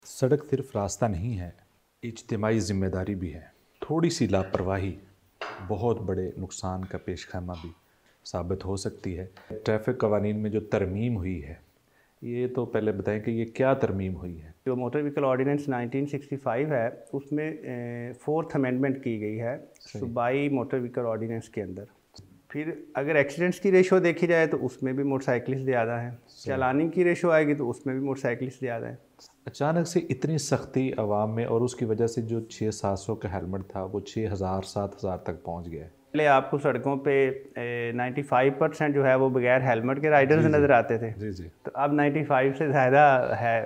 सड़क सिर्फ रास्ता नहीं है, इज्तिमाई ज़िम्मेदारी भी है। थोड़ी सी लापरवाही बहुत बड़े नुकसान का पेशखाना भी साबित हो सकती है। ट्रैफ़िक कवानीन में जो तरमीम हुई है, ये तो पहले बताएं कि ये क्या तरमीम हुई है। जो मोटर व्हीकल ऑर्डिनेंस 1965 है उसमें फोर्थ अमेंडमेंट की गई है सूबाई मोटर व्हीकल ऑर्डिनेंस के अंदर। फिर अगर एक्सीडेंट्स की रेशो देखी जाए तो उसमें भी मोटरसाइकिलिस्ट ज़्यादा हैं, चालानी की रेशो आएगी तो उसमें भी मोटरसाइकिलिस्ट ज़्यादा है। अचानक से इतनी सख्ती आवाम में और उसकी वजह से जो 600-700 का हेलमेट था वो 6000-7000 तक पहुंच गया है। पहले आपको सड़कों पे 95% जो है वो बगैर हेलमेट के राइडर्स नज़र आते थे। जी जी। तो अब 95 से ज़्यादा है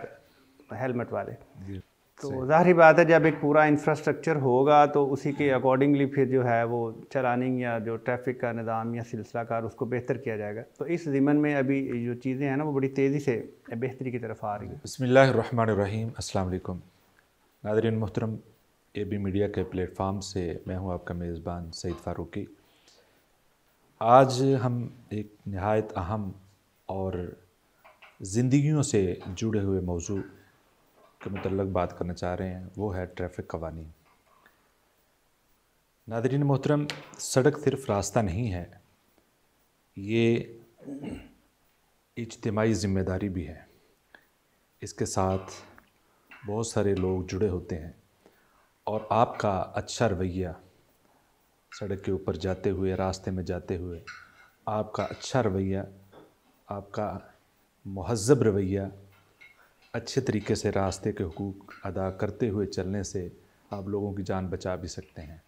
हेलमेट वाले। जी तो ज़ाहिर बात है जब एक पूरा इंफ्रास्ट्रक्चर होगा तो उसी के अकॉर्डिंगली फिर जो है वो चलानिंग या जो ट्रैफिक का निज़ाम या सिलसिला कार उसको बेहतर किया जाएगा। तो इस ज़िमन में अभी जो चीज़ें हैं ना वो बड़ी तेज़ी से बेहतरी की तरफ आ रही हैं। बिस्मिल्लाहिर्रहमानिर्रहीम। अस्सलाम वालेकुम नाज़रीन मोहतरम, AB मीडिया के प्लेटफार्म से मैं हूं आपका मेज़बान सईद फ़ारूकी। आज हम एक नहायत अहम और ज़िंदगियों से जुड़े हुए मौजू के मुतल्लक़ बात करना चाह रहे हैं, वो है ट्रैफ़िक कवानीन। नाज़रीन मोहतरम, सड़क सिर्फ रास्ता नहीं है, ये इज्तिमाई ज़िम्मेदारी भी है। इसके साथ बहुत सारे लोग जुड़े होते हैं और आपका अच्छा रवैया सड़क के ऊपर जाते हुए, रास्ते में जाते हुए, आपका अच्छा रवैया, आपका मुहज़्ज़ब रवैया, अच्छे तरीके से रास्ते के हुकूक अदा करते हुए चलने से आप लोगों की जान बचा भी सकते हैं।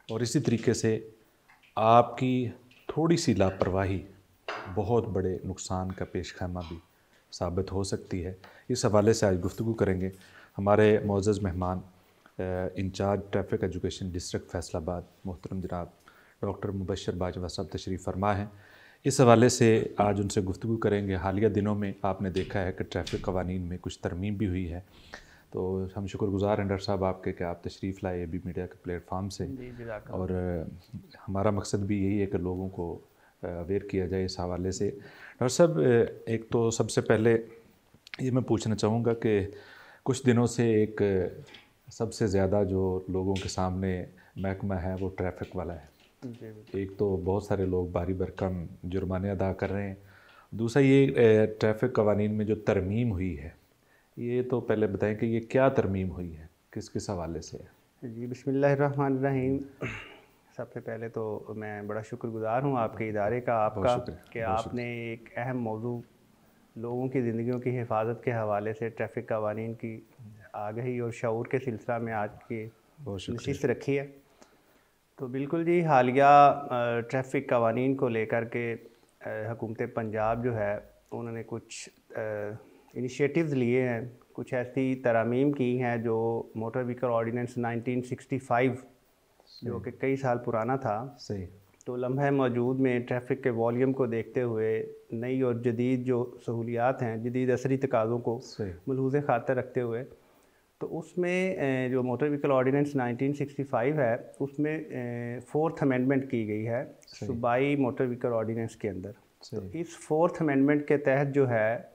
और इसी तरीके से आपकी थोड़ी सी लापरवाही बहुत बड़े नुकसान का पेशखाना भी साबित हो सकती है। इस हवाले से आज गुफ्तगू करेंगे। हमारे मोअज़्ज़ज़ मेहमान in-charge traffic education district Faisalabad मोहतरम जनाब डॉक्टर मुबशर बाजवा साहब तशरीफ़ फरमा हैं। इस हवाले से आज उनसे गुफ्तगू करेंगे। हालिया दिनों में आपने देखा है कि ट्रैफ़िक कवानीन में कुछ तरमीम भी हुई है, तो हम शुक्रगुज़ार हैं डॉक्टर साहब आपके कि आप तशरीफ़ लाए AB मीडिया के प्लेटफार्म से। और हमारा मकसद भी यही है कि लोगों को अवेयर किया जाए इस हवाले से। डॉक्टर साहब, एक तो सबसे पहले ये मैं पूछना चाहूँगा कि कुछ दिनों से एक सबसे ज़्यादा जो लोगों के सामने महकमा है वो ट्रैफ़िक वाला है। एक तो बहुत सारे लोग भारी भरकम जुर्माने अदा कर रहे हैं, दूसरा ये ट्रैफ़िक कवानीन में जो तरमीम हुई है, ये तो पहले बताएं कि ये क्या तरमीम हुई है, किस किस हवाले से है। जी, बिस्मिल्लाहिर्रहमानिर्रहीम। सबसे पहले तो मैं बड़ा शुक्रगुज़ार हूँ आपके इदारे का, आपका, कि आपने एक अहम मौजू लोगों की ज़िंदगियों की हिफाजत के हवाले से ट्रैफ़िक कवानीन की आगाही और शऊर के सिलसिला में आज की नशिस्त रखी है। तो बिल्कुल जी, हालिया ट्रैफ़िक कवानीन को लेकर के हुकूमत पंजाब जो है उन्होंने कुछ इनिशिएटिव्स लिए हैं, कुछ ऐसी तरामीम की हैं जो मोटर व्हीकल ऑर्डिनेंस 1965 जो कि कई साल पुराना था, सही, तो लम्हे मौजूद में ट्रैफ़िक के वॉल्यूम को देखते हुए नई और जदीद जो सहूलियात हैं, जदीद असरी तकाज़ों को मलहूज़ ख़ातर रखते हुए, तो उसमें जो मोटर व्हीकल ऑर्डिनेंस 1965 है उसमें फोर्थ अमेंडमेंट की गई है सूबाई मोटर व्हीकल ऑर्डिनेंस के अंदर। तो इस फोर्थ अमेंडमेंट के तहत जो है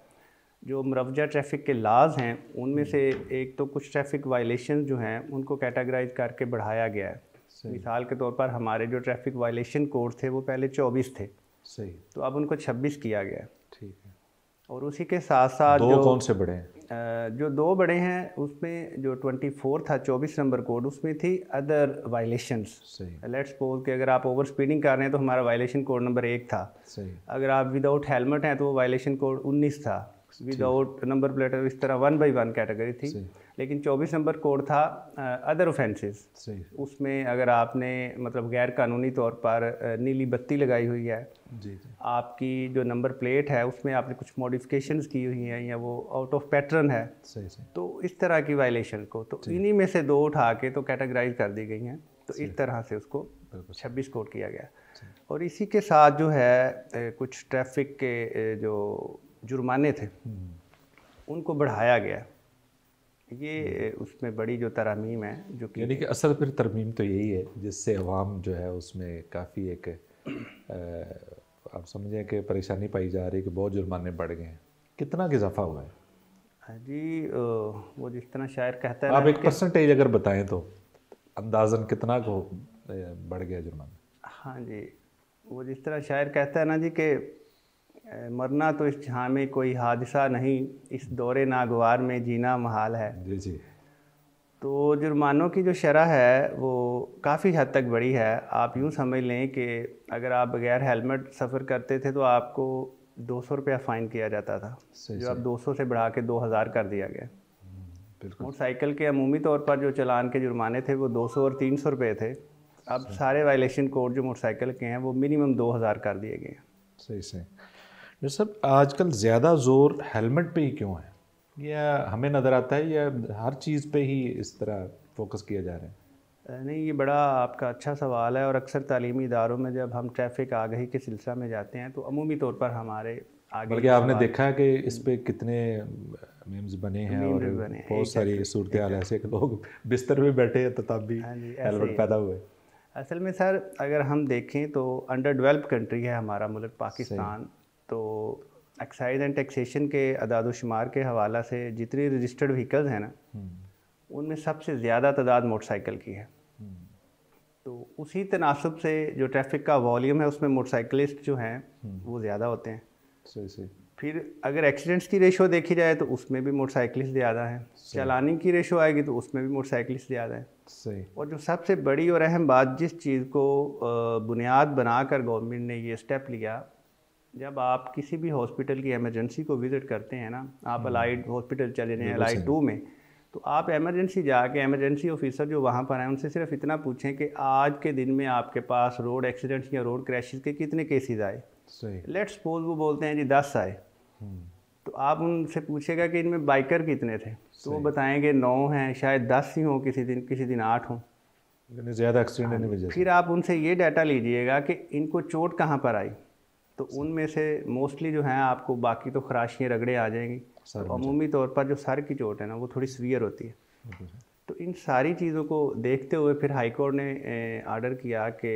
जो मुरवजा ट्रैफ़िक के लाज हैं उनमें से एक तो कुछ ट्रैफ़िक वायलेशन जो हैं उनको कैटेगराइज करके बढ़ाया गया है। मिसाल के तौर पर हमारे जो ट्रैफ़िक वायलेशन कोड थे वो पहले 24 थे, सही, तो अब उनको 26 किया गया है। ठीक है। और उसी के साथ साथ दो जो कौन से बड़े हैं? जो दो बड़े हैं उसमें जो 24 था 24 नंबर कोड, उसमें थी अदर वायलेशंस। लेट्स सपोज कि अगर आप ओवर स्पीडिंग कर रहे हैं तो हमारा वायलेशन कोड नंबर 1 था। सही। अगर आप विदाउट हेलमेट हैं तो वो वायलेशन कोड 19 था। विदाउट नंबर प्लेट इस तरह 1 by 1 कैटेगरी थी। लेकिन 24 नंबर कोड था अदर ऑफेंसेस। उसमें अगर आपने मतलब गैर कानूनी तौर पर नीली बत्ती लगाई हुई है, आपकी जो नंबर प्लेट है उसमें आपने कुछ मॉडिफिकेशंस की हुई हैं या वो आउट ऑफ पैटर्न है, तो इस तरह की वायलेशन को तो इन्हीं में से दो उठा के तो कैटेगराइज कर दी गई हैं। तो इस तरह से उसको 26 कोड किया गया। और इसी के साथ जो है कुछ ट्रैफिक के जो जुर्माने थे उनको बढ़ाया गया। ये उसमें बड़ी जो तरमीम है जो कि यानी कि असल फिर तरमीम तो यही है जिससे अवाम जो है उसमें काफ़ी एक आप समझें कि परेशानी पाई जा रही है कि बहुत जुर्माने बढ़ गए हैं। कितना इजाफा हुआ है? जी वो जिस तरह शायर कहता है आप ना एक परसेंटेज अगर बताएं तो अंदाजन कितना को बढ़ गया जुर्माना? हाँ जी, वो जिस तरह शायर कहता है ना जी कि मरना तो इस जहाँ में कोई हादसा नहीं, इस दौरे नागवार में जीना महाल है। जी जी। तो जुर्मानों की जो शरह है वो काफ़ी हद तक बड़ी है। आप यूँ समझ लें कि अगर आप बगैर हेलमेट सफ़र करते थे तो आपको 200 रुपया फ़ाइन किया जाता था, सही जो सही। अब 200 से बढ़ा के 2000 कर दिया गया। बिल्कुल। मोटरसाइकिल के अमूमी तौर पर जो चालान के जुर्माने थे वो 200 और 300 रुपये थे। अब सारे वायलेशन कोड जो मोटरसाइकिल के हैं वो मिनिमम 2000 कर दिए गए हैं। सही सही। डॉक्टर साहब, आजकल ज़्यादा जोर हेलमेट पे ही क्यों है? या हमें नज़र आता है या हर चीज़ पे ही इस तरह फोकस किया जा रहा है? नहीं, ये बड़ा आपका अच्छा सवाल है और अक्सर तालीमी इदारों में जब हम ट्रैफिक आगाही के सिलसिला में जाते हैं तो अमूमी तौर पर हमारे आगे बल्कि ये आपने सवाल देखा है कि इस पे कितने मीम्स बने हैं मीम और भी बने हैं। बहुत सारी सूरत हाल ऐसे कि लोग बिस्तर पे बैठे हैं तो तब भी हाँ जी, ऐसे ही हेलमेट है। पैदा हुए। असल में सर अगर हम देखें तो अंडर डेवलप्ड कंट्री है हमारा मुल्क सही। पाकिस्तान। तो एक्साइज एंड टैक्सेशन के अदाद शुमार के हवाला से जितनी रजिस्टर्ड व्हीकल्स हैं ना, उनमें सबसे ज़्यादा तादाद मोटरसाइकिल की है। तो उसी तनासब से जो ट्रैफिक का वॉल्यूम है उसमें मोटरसाइकिलिस्ट जो हैं वो ज़्यादा होते हैं। सही सही। फिर अगर एक्सीडेंट्स की रेशो देखी जाए तो उसमें भी मोटरसाइकिलिस्ट ज़्यादा हैं। चालानी की रेशो आएगी तो उसमें भी मोटरसाइकिलिस्ट ज़्यादा हैं। सही। और जो सबसे बड़ी और अहम बात जिस चीज़ को बुनियाद बनाकर गवर्नमेंट ने ये स्टेप लिया, जब आप किसी भी हॉस्पिटल की इमरजेंसी को विज़िट करते हैं ना, आप अलाइड हॉस्पिटल चले जाएँ अलाइड 2 में, तो आप इमरजेंसी जाके इमरजेंसी ऑफिसर जो वहाँ पर हैं उनसे सिर्फ इतना पूछें कि आज के दिन में आपके पास रोड एक्सीडेंट्स या रोड क्रैशेस के कितने केसेस आए। सही। लेट्स सपोज वो बोलते हैं जी 10 आए, तो आप उनसे पूछेगा कि इनमें बाइकर कितने थे, तो वो बताएंगे 9 हैं, शायद 10 ही हों, किसी दिन 8 हों। ज़्यादा एक्सीडेंट हाँ, की वजह से। फिर आप उनसे ये डाटा लीजिएगा कि इनको चोट कहाँ पर आई, तो उनमें से मोस्टली जो हैं आपको बाकी तो खराशियाँ रगड़े आ जाएंगी, तो अमूमी तौर पर जो सर की चोट है ना वो थोड़ी सीवियर होती है। तो इन सारी चीज़ों को देखते हुए फिर हाई कोर्ट ने आर्डर किया कि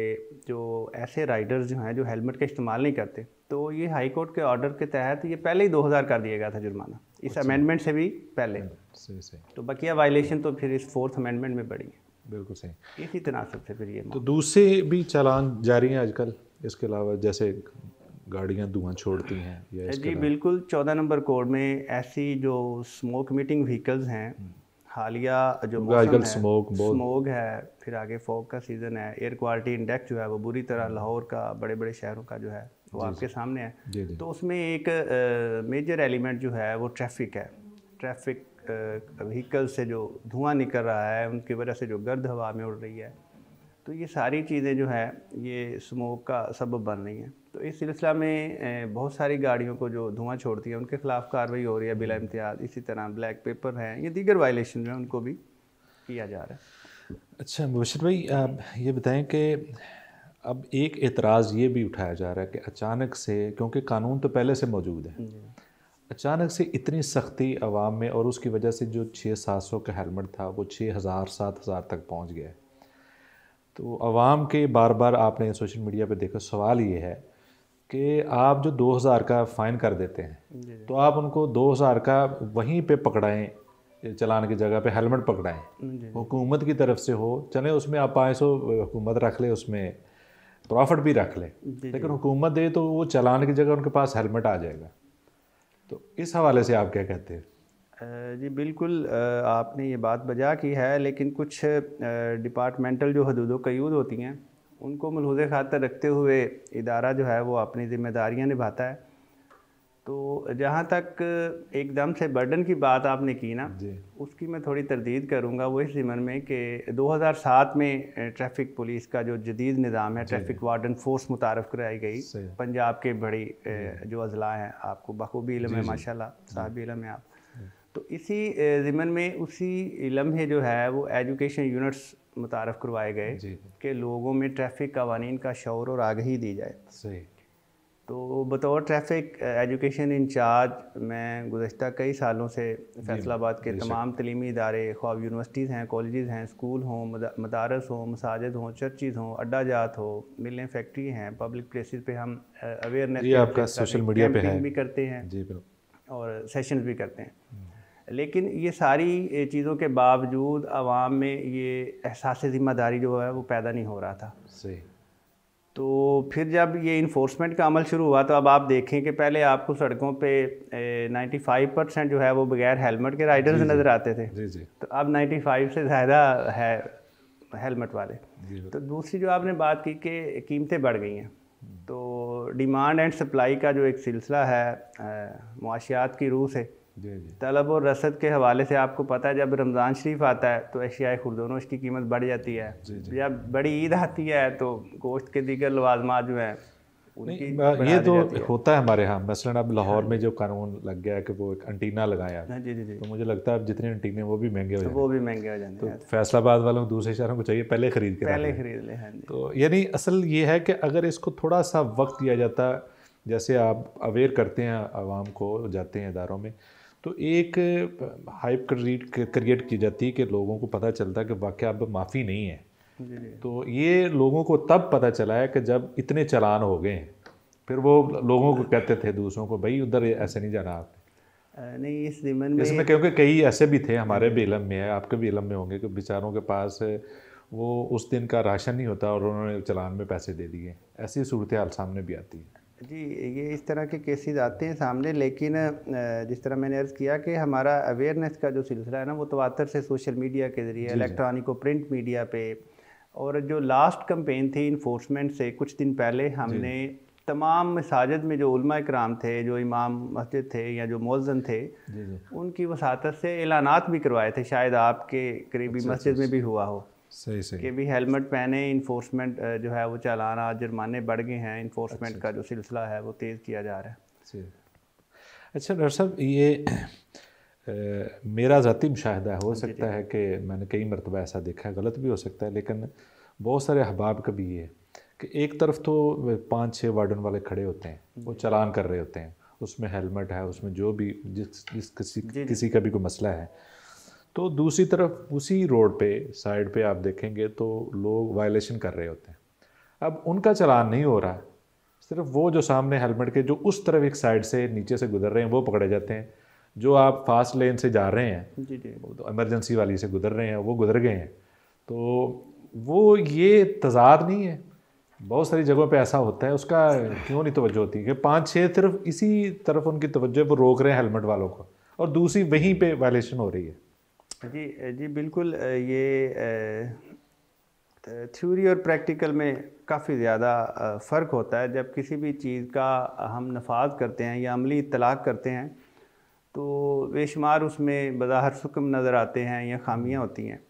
जो ऐसे राइडर्स जो हैं जो हेलमेट का इस्तेमाल नहीं करते, तो ये हाई कोर्ट के ऑर्डर के तहत ये पहले ही 2000 कर दिया गया था जुर्माना, इस अमेंडमेंट से भी पहले। सही सही। तो बकिया वायलेशन तो फिर इस 4th अमेंडमेंट में बढ़ी है। बिल्कुल सही। इसी तनासब से फिर ये तो दूसरे भी चालान जारी हैं आजकल इसके अलावा, जैसे गाड़ियाँ धुआं छोड़ती हैं या इसके जी अलावा? बिल्कुल, 14 नंबर कोड में ऐसी जो स्मोक मीटिंग व्हीकल्स हैं, हालिया जो क्योंकि आजकल मौसम है, स्मोक बहुत। स्मोक है, फिर आगे फॉग का सीज़न है, एयर क्वालिटी इंडेक्स जो है वो बुरी तरह लाहौर का, बड़े बड़े शहरों का जो है वो आपके सामने है। जी जी। तो उसमें एक मेजर एलिमेंट जो है वो ट्रैफिक है। ट्रैफिक व्हीकल से जो धुआं निकल रहा है उनकी वजह से जो गर्द हवा में उड़ रही है, तो ये सारी चीज़ें जो है ये स्मोक का सबब बन रही हैं। तो इस सिलसिला में बहुत सारी गाड़ियों को जो धुआं छोड़ती है उनके खिलाफ कार्रवाई हो रही है बिला इम्तियाज़। इसी तरह ब्लैक पेपर हैं, ये दीगर वायलेशन जो है उनको भी किया जा रहा है। अच्छा मुबशिर भाई, आप ये बताएं कि अब एक एतराज़ ये भी उठाया जा रहा है कि अचानक से, क्योंकि कानून तो पहले से मौजूद है, अचानक से इतनी सख्ती आवाम में, और उसकी वजह से जो 600-700 का हेलमेट था वो 6000-7000 तक पहुंच गया है। तो आवाम के बार बार आपने सोशल मीडिया पे देखा, सवाल ये है कि आप जो 2000 का फ़ाइन कर देते हैं तो आप उनको 2000 का वहीं पे पकड़ाएं, चलान की जगह पे हेलमेट पकड़ाएं, हुकूमत की तरफ से हो, चले उसमें आप 500 हुकूमत रख ले, उसमें प्रॉफिट भी रख ले, लेकिन हुकूमत दे तो वो चलान की जगह उनके पास हेलमेट आ जाएगा। तो इस हवाले से आप क्या कहते हैं? जी बिल्कुल, आपने ये बात बजा की है, लेकिन कुछ डिपार्टमेंटल जो हदूद क़यूद होती हैं उनको मलहूज़े खातर रखते हुए इदारा जो है वो अपनी ज़िम्मेदारियाँ निभाता है। तो जहाँ तक एकदम से बर्डन की बात आपने की ना, उसकी मैं थोड़ी तरदीद करूँगा वो इस ज़िमन में कि 2007 में ट्रैफिक पुलिस का जो जदीद निज़ाम है, ट्रैफिक वार्डन फोर्स मुतारफ़ कराई गई पंजाब के बड़ी जो अज़ला हैं, आपको बखूबी इल्म है, माशाल्लाह साहब इल्म है आप। तो इसी ज़िमन में उसी लम्हे जो है वो एजुकेशन यूनिट्स मुतारफ़ करवाए गए कि लोगों में ट्रैफिक कवानीन का शऊर और आगाही दी जाए। सही। तो बतौर ट्रैफिक एजुकेशन इंचार्ज मैं गुज़श्ता कई सालों से फैसलाबाद के तमाम तलीमी इदारे, ख्वाह यूनिवर्सिटीज़ हैं, कॉलेजेस हैं, स्कूल हों, मदारस हों, मसाजिद हों, चर्चिज़ हों, अड्डा जात हो, मिलें, फैक्ट्री हैं, पब्लिक प्लेसेस पे हम अवेयरनेस आपका सोशल मीडिया पे है भी करते हैं जी, और सेशंस भी करते हैं। लेकिन ये सारी चीज़ों के बावजूद आवाम में ये एहसास ज़िम्मेदारी जो है वो पैदा नहीं हो रहा था। सही। तो फिर जब ये इन्फोर्समेंट का अमल शुरू हुआ तो अब आप देखें कि पहले आपको सड़कों पे 95% जो है वो बगैर हेलमेट के राइडर्स नज़र आते थे। जी जी। तो अब 95 से ज़्यादा है हेलमेट वाले। तो दूसरी जो आपने बात की कि कीमतें बढ़ गई हैं, तो डिमांड एंड सप्लाई का जो एक सिलसिला है मुआशियात की रूह से, तलब और रसद के हवाले से आपको पता है जब रमज़ान शरीफ आता है तो अशियाए खुर्दोनोश की कीमत बढ़ जाती है। जब बड़ी ईद आती है तो गोश्त के दीगर लवाजमात जो हैं उनकी ये तो होता है हमारे यहाँ। मसलन अब लाहौर में जो कानून लग गया है कि वो एक एंटीना लगाया, जी जी जी, तो मुझे लगता है अब जितने एंटीने वो भी महंगे हो जाए, वो भी महंगे हो जाते हैं। तो फैसलाबाद वालों को दूसरे शहरों को चाहिए पहले खरीद के ले। हाँ जी। तो यानी असल ये है कि अगर इसको थोड़ा सा वक्त दिया जाता, जैसे आप अवेयर करते हैं आवाम को, जाते हैं इदारों में, तो एक हाइप क्रिएट की जाती है कि लोगों को पता चलता है कि वाकई अब माफ़ी नहीं है। तो ये लोगों को तब पता चला है कि जब इतने चालान हो गए हैं, फिर वो लोगों को कहते थे दूसरों को, भाई उधर ऐसे नहीं जाना आपने। नहीं, इस ज़िमन में इसमें क्योंकि कई ऐसे भी थे, हमारे भी इलम में है, आपके भी इलम में होंगे, कि बेचारों के पास वो उस दिन का राशन नहीं होता और उन्होंने चालान में पैसे दे दिए। ऐसी सूरत हाल सामने भी आती है जी। ये इस तरह के केसेस आते हैं सामने, लेकिन जिस तरह मैंने अर्ज़ किया कि हमारा अवेयरनेस का जो सिलसिला है ना वो तवातर से सोशल मीडिया के ज़रिए, इलेक्ट्रॉनिक और प्रिंट मीडिया पे, और जो लास्ट कैंपेन थी इन्फोर्समेंट से कुछ दिन पहले हमने तमाम मसाजिद में जो उलमा इकराम थे, जो इमाम मस्जिद थे या जो मुअज्जिन थे, उनकी वसातत से ऐलानात भी करवाए थे। शायद आपके करीबी मस्जिद में भी हुआ हो। सही सही कि भी हेलमेट पहने, इन्फोर्समेंट जो है वो चालाना, जुर्माने बढ़ गए हैं, इन्फोर्समेंट का जो सिलसिला है वो तेज़ किया जा रहा है। अच्छा डॉक्टर साहब, ये मेरा ज़ाती मुशाहिदा है, हो सकता है कि मैंने कई मरतबा ऐसा देखा है, गलत भी हो सकता है, लेकिन बहुत सारे अहबाब का भी ये है कि एक तरफ तो 5-6 वार्डन वाले खड़े होते हैं, वो चालान कर रहे होते हैं, उसमें हेलमेट है, उसमें जो भी जिस किसी का भी कोई मसला है, तो दूसरी तरफ उसी रोड पे साइड पे आप देखेंगे तो लोग वायलेशन कर रहे होते हैं। अब उनका चालान नहीं हो रहा, सिर्फ वो जो सामने हेलमेट के जो उस तरफ एक साइड से नीचे से गुजर रहे हैं वो पकड़े जाते हैं। जो आप फास्ट लेन से जा रहे हैं, तो इमरजेंसी वाली से गुजर रहे हैं, वो गुजर गए हैं। तो वो ये तजाद नहीं है, बहुत सारी जगहों पे ऐसा होता है, उसका क्यों नहीं तवज्जो होती कि 5-6 तरफ इसी तरफ उनकी तवज्जो वो रोक रहे हैं हेलमेट वालों को, और दूसरी वहीं पे वायलेशन हो रही है। जी बिल्कुल। ये थ्योरी और प्रैक्टिकल में काफ़ी ज़्यादा फ़र्क होता है। जब किसी भी चीज़ का हम नफाज करते हैं या अमली इत्तलाक़ करते हैं तो बेशुमार उसमें बज़ाहिर सुकम नज़र आते हैं या खामियां होती हैं।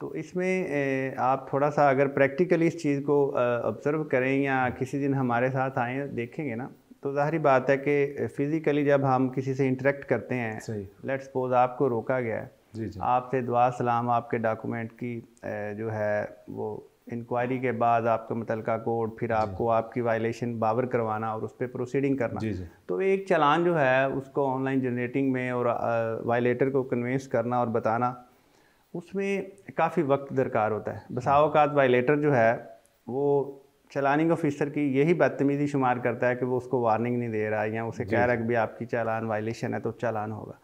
तो इसमें आप थोड़ा सा अगर प्रैक्टिकली इस चीज़ को ऑब्ज़र्व करें या किसी दिन हमारे साथ आएँ देखेंगे ना, तो ज़ाहिर बात है कि फ़िज़िकली जब हम किसी से इंटरेक्ट करते हैं, लेट्स सपोज आपको रोका गया है, आपसे दुआ सलाम, आपके डॉक्यूमेंट की जो है वो इंक्वायरी के बाद आपका मुतलका कोड, फिर आपको आपकी वायलेशन बावर करवाना और उस पर प्रोसीडिंग करना। तो एक चालान जो है उसको ऑनलाइन जनरेटिंग में और वायलेटर को कन्विंस करना और बताना, उसमें काफ़ी वक्त दरकार होता है। बसा औक़ात वायलेटर जो है वो चलानिंग ऑफिसर की यही बदतमीज़ी शुमार करता है कि वो उसको वार्निंग नहीं दे रहा या उसे कह रहा है कि भाई आपकी चालान वायलेशन है तो चालान होगा।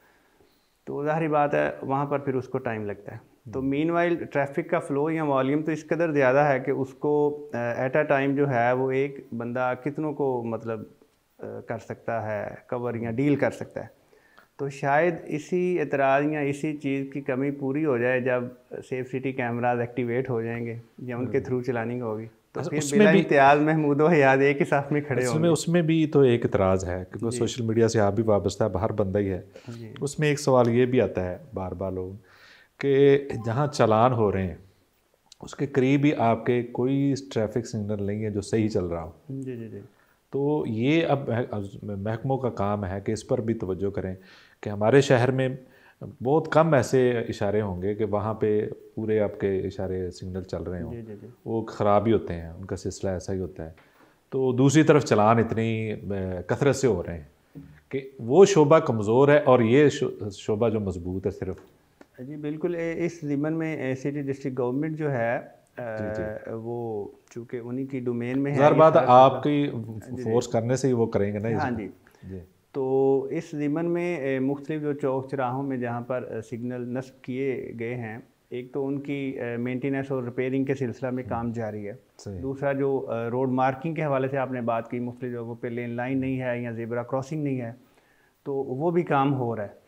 तो ज़ाहिर बात है वहाँ पर फिर उसको टाइम लगता है। तो मीनवाइल ट्रैफिक का फ़्लो या वॉल्यूम तो इस कदर ज़्यादा है कि उसको एट अ टाइम जो है वो एक बंदा कितनों को मतलब कर सकता है कवर या डील कर सकता है। तो शायद इसी एतराज़ या इसी चीज़ की कमी पूरी हो जाए जब सेफ सिटी कैमराज एक्टिवेट हो जाएंगे या उनके थ्रू चलानिंग होगी, तो फिर बिला इम्तियाज़ महमूद हयाद एक ही साथ में खड़े होंगे। उसमें भी तो एक इतराज़ है क्योंकि सोशल मीडिया से आप भी वाबस्ता है, हर बंदा ही है। उसमें एक सवाल ये भी आता है बार बार लोग कि जहाँ चालान हो रहे हैं उसके करीब ही आपके कोई ट्रैफिक सिग्नल नहीं है जो सही चल रहा हो। जी जी जी। तो ये अब महकमों का काम है कि इस पर भी तवज्जो करें कि हमारे शहर में बहुत कम ऐसे इशारे होंगे कि वहाँ पे पूरे आपके इशारे सिग्नल चल रहे हों, वो ख़राब ही होते हैं, उनका सिलसिला ऐसा ही होता है। तो दूसरी तरफ चलान इतनी कसरत से हो रहे हैं कि वो शोबा कमज़ोर है और ये शोबा जो मजबूत है सिर्फ। जी बिल्कुल। इस ज़िमन में सिटी डिस्ट्रिक्ट गवर्नमेंट जो है वो चूँकि उन्हीं की डोमेन में है। हर बात आपकी फोर्स करने से ही वो करेंगे ना। हाँ जी। तो इस ज़िमन में मुख्तलिफ जो चौक चौराहों में जहाँ पर सिग्नल नस्ब किए गए हैं, एक तो उनकी मेंटेनेंस और रिपेयरिंग के सिलसिला में काम जारी है। दूसरा जो रोड मार्किंग के हवाले से आपने बात की, मुख्तलिफ जगहों पे लेन लाइन नहीं है या ज़ेब्रा क्रॉसिंग नहीं है, तो वो भी काम हो रहा है।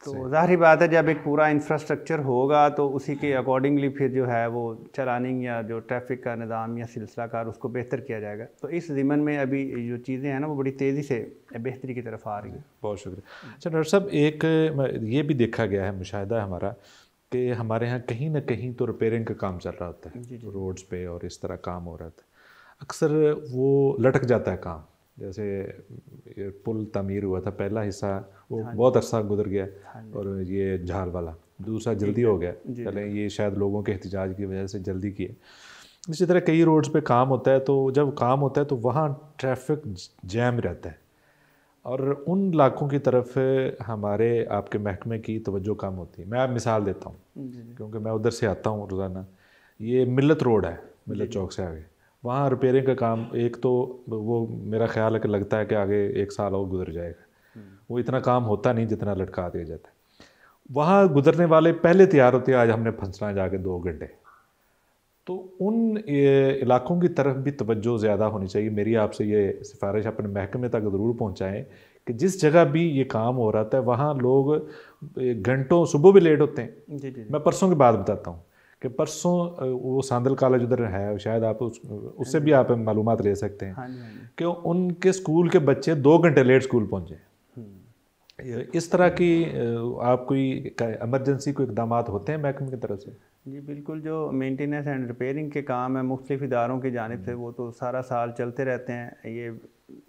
तो ज़ाहिर बात है जब एक पूरा इंफ्रास्ट्रक्चर होगा तो उसी के अकॉर्डिंगली फिर जो है वो चलानिंग या जो ट्रैफिक का निज़ाम या सिलसिला कार उसको बेहतर किया जाएगा। तो इस ज़िमन में अभी जो चीज़ें हैं ना वो बड़ी तेज़ी से बेहतरी की तरफ आ रही है। बहुत शुक्रिया। अच्छा डॉक्टर साहब, एक ये भी देखा गया है, मुशाहिदा हमारा, कि हमारे यहाँ कहीं ना कहीं तो रिपेयरिंग का काम चल रहा होता है रोड्स पे और इस तरह काम हो रहा था, अक्सर वो लटक जाता है काम। जैसे ये पुल तमीर हुआ था, पहला हिस्सा वो बहुत अरसा गुजर गया और ये झाल वाला दूसरा जल्दी हो गया, चले ये शायद लोगों के एहतिजाज की वजह से जल्दी किए। इसी तरह कई रोड्स पे काम होता है, तो जब काम होता है तो वहाँ ट्रैफिक जैम रहता है और उन इलाकों की तरफ हमारे आपके महकमे की तवज्जो कम होती है। मैं आप मिसाल देता हूँ क्योंकि मैं उधर से आता हूँ रोज़ाना। ये मिल्लत रोड है, मिल्लत चौक से आगे, वहाँ रिपेयरिंग का काम एक तो वो मेरा ख्याल है कि लगता है कि आगे 1 साल और गुजर जाएगा, वो इतना काम होता नहीं जितना लटका दिया जाता है। वहाँ गुजरने वाले पहले तैयार होते हैं, आज हमने फंसना जाके 2 घंटे। तो उन इलाकों की तरफ भी तवज्जो ज़्यादा होनी चाहिए। मेरी आपसे ये सिफारिश अपने महकमे तक ज़रूर पहुँचाएँ कि जिस जगह भी ये काम हो रहा था वहाँ लोग घंटों, सुबह भी लेट होते हैं। जी। मैं परसों की बात बताता हूँ कि परसों वो सांदल कॉलेज उधर है, शायद आप उससे भी आप मालूमात ले सकते हैं कि उनके स्कूल के बच्चे 2 घंटे लेट स्कूल पहुँचे। इस तरह की आप कोई एमरजेंसी कोई इकदाम होते हैं महकमे की तरफ से? जी बिल्कुल, जो मेंटेनेंस एंड रिपेयरिंग के काम है मुख्तलिफ इदारों की जानिब से, वो तो सारा साल चलते रहते हैं। ये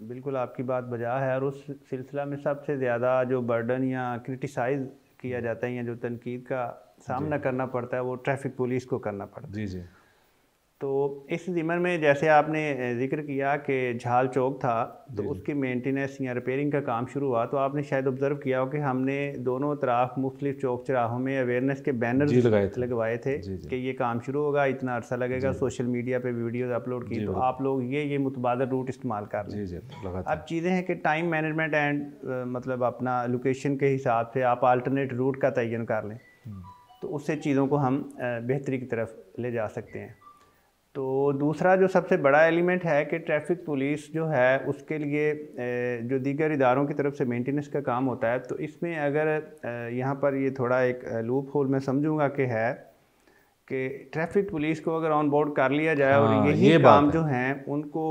बिल्कुल आपकी बात बजा है और उस सिलसिला में सबसे ज़्यादा जो बर्डन या क्रिटिसाइज़ किया जाता है या जो तनकीद का सामना करना पड़ता है वो ट्रैफिक पुलिस को करना पड़ता है। जी। तो इस ज़िमन में जैसे आपने ज़िक्र किया कि झाल चौक था, तो उसकी मेंटेनेंस या रिपेयरिंग का काम शुरू हुआ, तो आपने शायद ऑब्ज़र्व किया हो कि हमने दोनों तरफ मुख्तलिफ चौक चौराहों में अवेयरनेस के बैनर्स लगवाए थे कि ये काम शुरू होगा, इतना अरसा लगेगा। सोशल मीडिया पे वीडियोज़ अपलोड की, तो आप लोग ये मुतबादल रूट इस्तेमाल कर लें। अब चीज़ें हैं कि टाइम मैनेजमेंट एंड मतलब अपना लोकेशन के हिसाब से आप अल्टरनेट रूट का तयन कर लें, तो उससे चीज़ों को हम बेहतरी की तरफ ले जा सकते हैं। तो दूसरा जो सबसे बड़ा एलिमेंट है कि ट्रैफिक पुलिस जो है उसके लिए जो दीगर इदारों की तरफ से मेंटेनेंस का काम होता है, तो इसमें अगर यहाँ पर ये थोड़ा एक लूप होल मैं समझूंगा कि है कि ट्रैफिक पुलिस को अगर ऑन बोर्ड कर लिया जाए और यही काम जो हैं उनको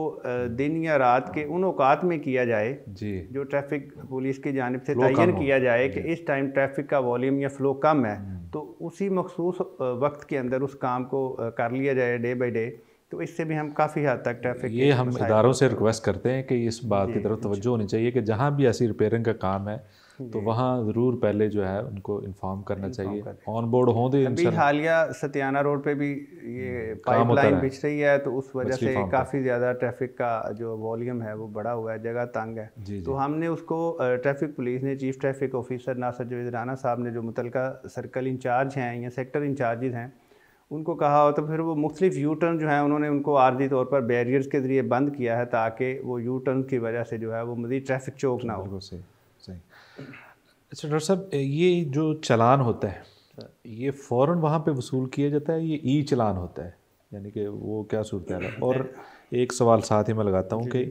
दिन या रात के उन औकात में किया जाए जो ट्रैफिक पुलिस की जानिब से तयन किया जाए कि इस टाइम ट्रैफिक का वॉल्यूम या फ़्लो कम है, तो उसी मखसूस वक्त के अंदर उस काम को कर लिया जाए डे बाई डे, तो इससे भी हम काफ़ी हद तक ट्रैफिक ये हम इदारों से रिक्वेस्ट करते हैं कि इस बात की तरफ तवज्जो होनी चाहिए कि जहाँ भी ऐसी रिपेयरिंग का काम है तो वहाँ ज़रूर पहले जो है उनको इन्फॉर्म करना चाहिए, ऑन बोर्ड हों दे। अभी हालिया सतियाना रोड पे भी ये पाइपलाइन बिछ रही है, तो उस वजह से काफ़ी ज़्यादा ट्रैफिक का जो वॉल्यूम है वो बढ़ा हुआ है, जगह तंग है। तो हमने उसको ट्रैफिक पुलिस ने, चीफ ट्रैफिक ऑफिसर नासर जवेद राना साहब ने, जो मुतलका सर्कल इंचार्ज हैं या सेक्टर इंचार्जेस हैं, उनको कहा हो, तो फिर वो मुख्तलिफ यू टर्न जो है उन्होंने उनको आर्जी तौर पर बैरियर्स के ज़रिए बंद किया है ताकि वो यू टर्न की वजह से जो है वो मज़ीद ट्रैफिक चौक ना हो। सही। अच्छा डॉक्टर साहब, ये जो चलान होता है ये फ़ौरन वहाँ पे वसूल किया जाता है, ये ई चलान होता है, यानी कि वो क्या सूरत है? और एक सवाल साथ ही मैं लगाता हूँ कि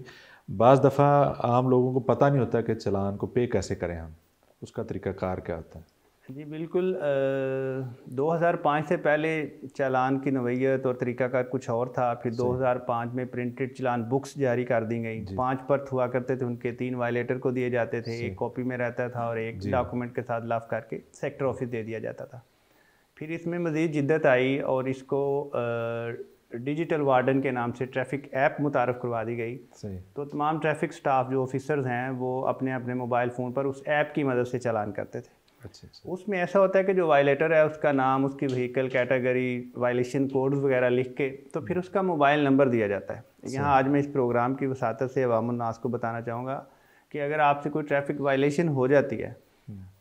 बाज़ दफ़ा आम लोगों को पता नहीं होता कि चलान को पे कैसे करें हम, उसका तरीक़ाकार क्या होता है? जी बिल्कुल, 2005 से पहले चालान की नवैयत और तरीक़ाकार कुछ और था। फिर 2005 में प्रिंटेड चालान बुक्स जारी कर दी गई। 5 पर्थ हुआ करते थे, उनके 3 वायलेटर को दिए जाते थे, एक कॉपी में रहता था और एक डॉक्यूमेंट के साथ लफ करके सेक्टर ऑफिस दे दिया जाता था। फिर इसमें मज़ीद जिद्दत आई और इसको डिजिटल वार्डन के नाम से ट्रैफिक ऐप मुतारफ़ करवा दी गई। तो तमाम ट्रैफिक स्टाफ जो ऑफिसर्स हैं वो अपने अपने मोबाइल फ़ोन पर उस ऐप की मदद से चालान करते थे। अच्छा। उसमें ऐसा होता है कि जो वायलेटर है उसका नाम, उसकी व्हीकल कैटेगरी, वायलेशन कोड्स वगैरह लिख के तो फिर उसका मोबाइल नंबर दिया जाता है। यहाँ आज मैं इस प्रोग्राम की वसातत से अवामुन्नास को बताना चाहूँगा कि अगर आपसे कोई ट्रैफिक वायलेशन हो जाती है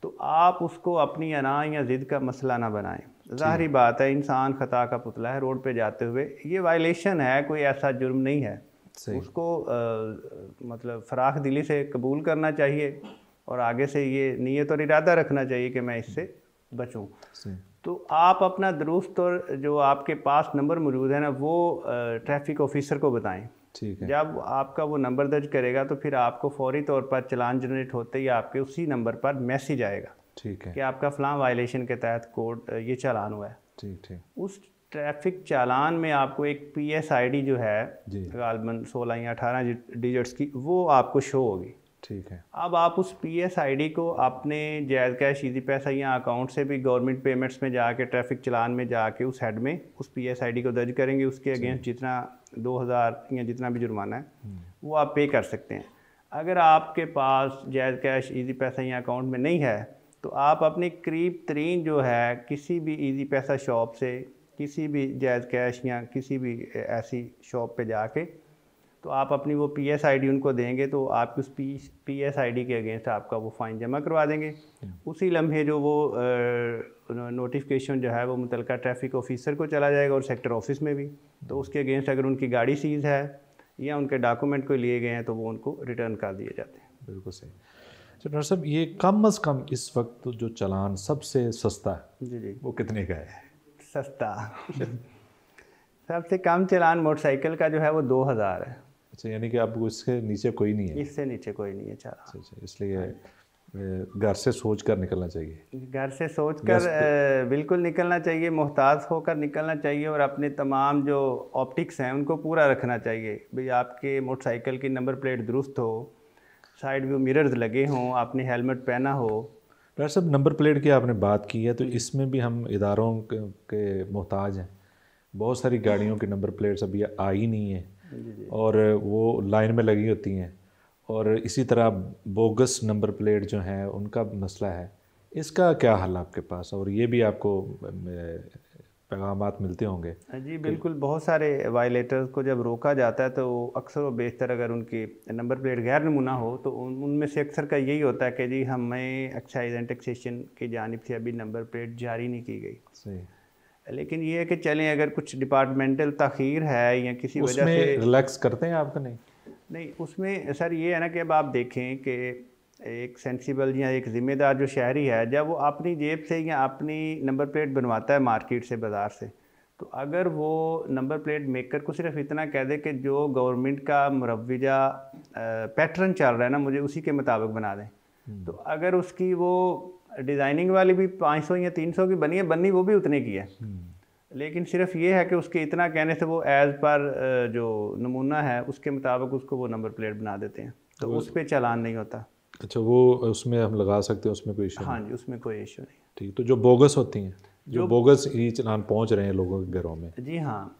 तो आप उसको अपनी अना या ज़िद का मसला ना बनाएं। ज़ाहिरी बात है, इंसान ख़ता का पुतला है, रोड पे जाते हुए ये वायलेशन है, कोई ऐसा जुर्म नहीं है। उसको मतलब फराख दिली से कबूल करना चाहिए और आगे से ये नीयत और इरादा रखना चाहिए कि मैं इससे बचूं। तो आप अपना दुरुस्त और जो आपके पास नंबर मौजूद है ना वो ट्रैफिक ऑफिसर को बताएं। ठीक है। जब आपका वो नंबर दर्ज करेगा तो फिर आपको फौरी तौर पर चालान जनरेट होते ही आपके उसी नंबर पर मैसेज आएगा, ठीक है, कि आपका फ़लाँ वायलेशन के तहत कोड ये चालान हुआ है। ठीक ठीक। उस ट्रैफिक चालान में आपको एक PSID जो है गालबन 16 या 18 डिजिट्स की वो आपको शो होगी। ठीक है। अब आप उस PSID को अपने जायज़ कैश ईजी पैसा या अकाउंट से भी गवर्नमेंट पेमेंट्स में जाके ट्रैफिक चालान में जाके उस हेड में उस PSID को दर्ज करेंगे, उसके अगेंस्ट जितना 2000 या जितना भी जुर्माना है वो आप पे कर सकते हैं। अगर आपके पास जायज़ कैश ईजी पैसा या अकाउंट में नहीं है तो आप अपनी करीब तरीन जो है किसी भी ईजी पैसा शॉप से, किसी भी जायज़ कैश या किसी भी ऐसी शॉप पे जाके तो आप अपनी वो PSID उनको देंगे तो आपकी उस PSID के अगेंस्ट आपका वो फ़ाइन जमा करवा देंगे। उसी लम्हे जो वो नोटिफिकेशन जो है वो मुतलका ट्रैफिक ऑफिसर को चला जाएगा और सेक्टर ऑफिस में भी, तो उसके अगेंस्ट अगर उनकी गाड़ी सीज है या उनके डॉक्यूमेंट कोई लिए गए हैं तो वो उनको रिटर्न कर दिए जाते हैं। बिल्कुल सही। तो डॉक्टर साहब ये कम अज़ कम इस वक्त जो चालान सबसे सस्ता है जी वो कितने का है? सस्ता सबसे कम चालान मोटरसाइकिल का जो है वो 2000 है। अच्छा, यानी कि अब इसके नीचे कोई नहीं है? इससे नीचे कोई नहीं है चालान। अच्छा, इसलिए घर से सोच कर निकलना चाहिए। घर से सोच कर बिल्कुल निकलना चाहिए, मोहताज होकर निकलना चाहिए और अपने तमाम जो ऑप्टिक्स हैं उनको पूरा रखना चाहिए। भाई आपके मोटरसाइकिल की नंबर प्लेट दुरुस्त हो, साइड व्यू मिरर्स लगे हों, आपने हेलमेट पहना हो। डॉक्टर साहब नंबर प्लेट की आपने बात की है तो इसमें भी हम इदारों के मोहताज हैं। बहुत सारी गाड़ियों की नंबर प्लेट्स अभी आई नहीं है और वो लाइन में लगी होती हैं, और इसी तरह बोगस नंबर प्लेट जो हैं उनका मसला है। इसका क्या हल आपके पास, और ये भी आपको पैगामात मिलते होंगे? जी बिल्कुल, बहुत सारे वायलेटर्स को जब रोका जाता है तो अक्सर व बेशतर अगर उनकी नंबर प्लेट गैर नमूना हो तो उनमें से अक्सर का यही होता है कि जी हमें एक्साइज एंड टैक्सेशन की जानिब से अभी नंबर प्लेट जारी नहीं की गई। सही। लेकिन ये है कि चलें अगर कुछ डिपार्टमेंटल तख़ीर है या किसी वजह से रिलैक्स करते हैं आपका? नहीं उसमें सर ये है ना कि अब आप देखें कि एक सेंसिबल या एक ज़िम्मेदार जो शहरी है जब वो अपनी जेब से या अपनी नंबर प्लेट बनवाता है मार्केट से, बाज़ार से, तो अगर वो नंबर प्लेट मेकर को सिर्फ इतना कह दे कि जो गवर्नमेंट का मुरव्वजा पैटर्न चल रहा है ना मुझे उसी के मुताबिक बना दें, तो अगर उसकी वो डिज़ाइनिंग वाली भी 500 या 300 की बनी है, बननी वो भी उतने की है, लेकिन सिर्फ ये है कि उसके इतना कहने से वो एज़ पर जो नमूना है उसके मुताबिक उसको वो नंबर प्लेट बना देते हैं, तो उस पर चालान नहीं होता। अच्छा, वो उसमें हम लगा सकते हैं, उसमें कोई इशू? हाँ जी, उसमें कोई इशू नहीं। ठीक। तो जो बोगस होती हैं, जो बोगस ई चालान पहुंच रहे हैं लोगों के घरों में? जी हाँ,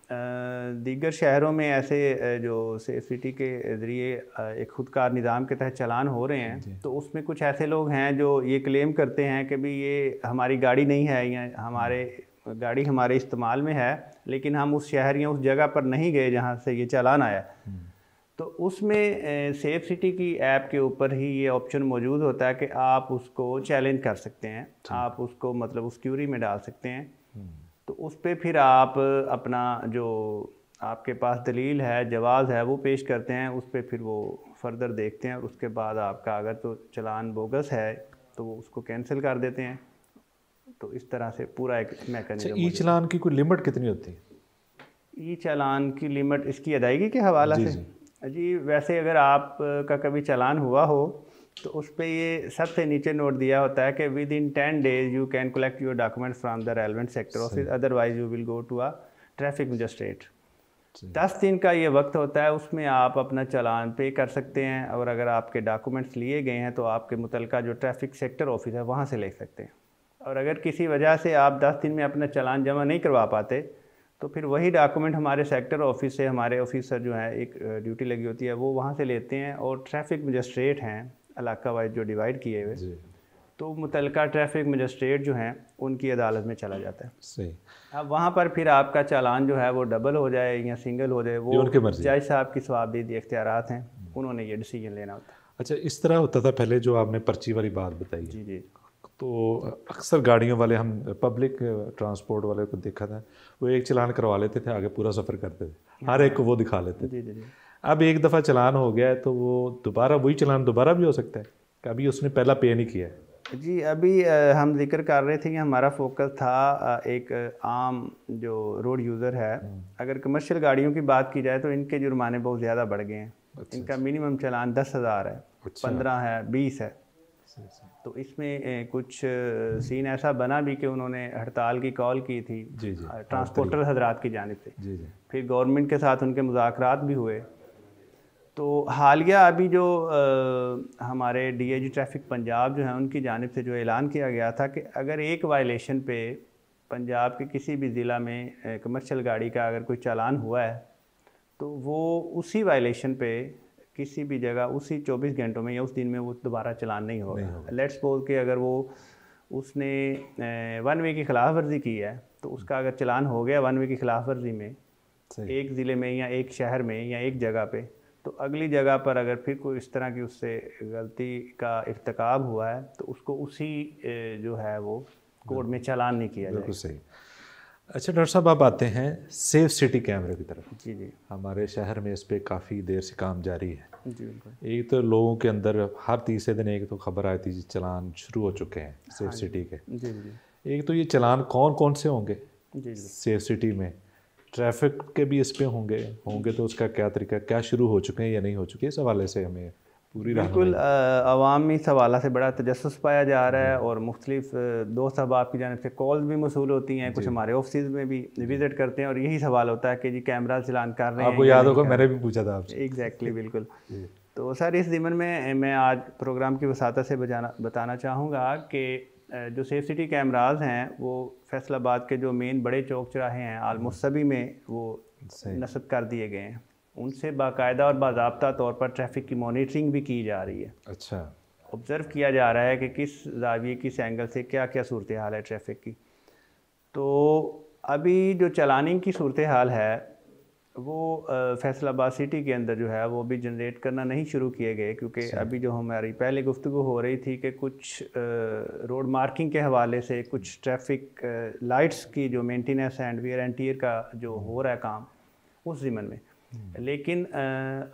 दीगर शहरों में ऐसे जो सेफ सिटी के ज़रिए एक खुदकार निज़ाम के तहत चालान हो रहे हैं, तो उसमें कुछ ऐसे लोग हैं जो ये क्लेम करते हैं कि भाई ये हमारी गाड़ी नहीं है या गाड़ी हमारे इस्तेमाल में है, लेकिन हम उस शहर या उस जगह पर नहीं गए जहाँ से ये चालान आया। तो उसमें सेफ सिटी की ऐप के ऊपर ही ये ऑप्शन मौजूद होता है कि आप उसको चैलेंज कर सकते हैं, आप उसको मतलब उस क्यूरी में डाल सकते हैं। तो उस पर फिर आप अपना जो आपके पास दलील है, जवाज़ है, वो पेश करते हैं, उस पर फिर वो फर्दर देखते हैं और उसके बाद आपका अगर तो चालान बोगस है तो वो उसको कैंसिल कर देते हैं। तो इस तरह से पूरा एक मैकेनिज्म। ई चालान की कोई लिमिट कितनी होती है? ई चालान की लिमिट इसकी अदायगी के हवाला से जी वैसे अगर आप का कभी चालान हुआ हो तो उस पर ये सबसे नीचे नोट दिया होता है कि within 10 days you can collect your documents from the relevant sector office, otherwise you will go to a traffic magistrate. 10 दिन का ये वक्त होता है, उसमें आप अपना चालान पे कर सकते हैं, और अगर आपके डॉक्यूमेंट्स लिए गए हैं तो आपके मुतलका जो ट्रैफिक सेक्टर ऑफिस है वहाँ से ले सकते हैं। और अगर किसी वजह से आप 10 दिन में अपना चालान जमा नहीं करवा पाते तो फिर वही डॉक्यूमेंट हमारे सेक्टर ऑफिस से हमारे ऑफिसर जो हैं, एक ड्यूटी लगी होती है, वो वहाँ से लेते हैं, और ट्रैफिक मजिस्ट्रेट हैं इलाका वाइज जो डिवाइड किए हुए, तो मुतलका ट्रैफिक मजिस्ट्रेट जो हैं उनकी अदालत में चला जाता है। सही। अब वहाँ पर फिर आपका चालान जो है वो डबल हो जाए या सिंगल हो जाए, वो जज साहब की सवाबदीद इख्तियारात हैं, उन्होंने ये डिसीजन लेना होता है। अच्छा, इस तरह होता था पहले जो आपने पर्ची वाली बात बताई? जी जी। तो अक्सर गाड़ियों वाले, हम पब्लिक ट्रांसपोर्ट वाले को देखा था, वो एक चालान करवा लेते थे, आगे पूरा सफ़र करते थे, हर एक को वो दिखा लेते थे। अब एक दफ़ा चलान हो गया है तो वो दोबारा वही चलान दोबारा भी हो सकता है, कभी उसने पहला पे नहीं किया है? जी, अभी हम जिक्र कर रहे थे कि हमारा फोकस था एक आम जो रोड यूज़र है। अगर कमर्शियल गाड़ियों की बात की जाए तो इनके जुर्माने बहुत ज़्यादा बढ़ गए हैं। इनका मिनिमम चालान 10,000 है, 15 है, 20 है। तो इसमें कुछ सीन ऐसा बना भी कि उन्होंने हड़ताल की कॉल की थी ट्रांसपोर्टर हजरात की जानिब से। फिर गवर्नमेंट के साथ उनके मुज़ाकरात भी हुए। तो हालिया अभी जो हमारे डीआईजी ट्रैफिक पंजाब जो है उनकी जानिब से जो ऐलान किया गया था कि अगर एक वायलेशन पे पंजाब के किसी भी ज़िला में कमर्शियल गाड़ी का अगर कोई चालान हुआ है तो वो उसी वायलेशन पे किसी भी जगह उसी 24 घंटों में या उस दिन में वो दोबारा चालान नहीं होगा। लेट्स सपोज कि अगर वो उसने 1 वे की खिलाफ वर्जी की है तो उसका अगर चालान हो गया 1 वे की खिलाफ वर्जी में एक ज़िले में या एक शहर में या एक जगह पे, तो अगली जगह पर अगर फिर कोई इस तरह की उससे गलती का इर्तिकाब हुआ है तो उसको उसी जो है वो कोड में चालान नहीं किया जाएगा। बिल्कुल सही। अच्छा डॉक्टर साहब, आप आते हैं सेफ सिटी कैमरे की तरफ। जी जी, हमारे शहर में इस पर काफ़ी देर से काम जारी है। जी बिल्कुल। एक तो लोगों के अंदर हर तीसरे दिन एक तो खबर आई थी चलान शुरू हो चुके हैं सेफ सिटी के। जी जी, एक तो ये चलान कौन कौन से होंगे जी सेफ सिटी में, ट्रैफिक के भी इस पे होंगे तो उसका क्या तरीका, क्या शुरू हो चुके हैं या नहीं हो चुके, इस हवाले से हमें पूरी बिल्कुल अवामी इस हवाला से बड़ा तजस्सुस पाया जा रहा है और मुख्तलिफ दोस्त अहबाब की जानिब से कॉल्स भी मसूल होती हैं, कुछ हमारे ऑफिस में भी विज़िट करते हैं और यही सवाल होता है कि जी कैमरा चलान कर रहे हैं। आपको याद होगा मैंने भी पूछा था आपसे। एग्जैक्टली बिल्कुल। तो सर इस ज़िमन में मैं आज प्रोग्राम की वसात से बताना चाहूँगा कि जो सेफ सिटी कैमराज हैं वो फैसलाबाद के जो मेन बड़े चौक चौराहे हैं आलमोस्ट सभी में वो नस्ब कर दिए गए हैं। उनसे बाकायदा और बाज़ाब्ता तौर पर ट्रैफिक की मॉनिटरिंग भी की जा रही है। अच्छा, ऑब्ज़र्व किया जा रहा है कि किस जाविये किस एंगल से क्या क्या सूरत हाल है ट्रैफिक की। तो अभी जो चलानिंग की सूरत हाल है वो फैसलाबाद सिटी के अंदर जो है वो भी जनरेट करना नहीं शुरू किए गए, क्योंकि अभी जो हमारी पहले गुफ्तगू हो रही थी कि कुछ रोड मार्किंग के हवाले से कुछ ट्रैफिक लाइट्स की जो maintenance and wear and tear का जो हो रहा है काम उस ज़िमन में, लेकिन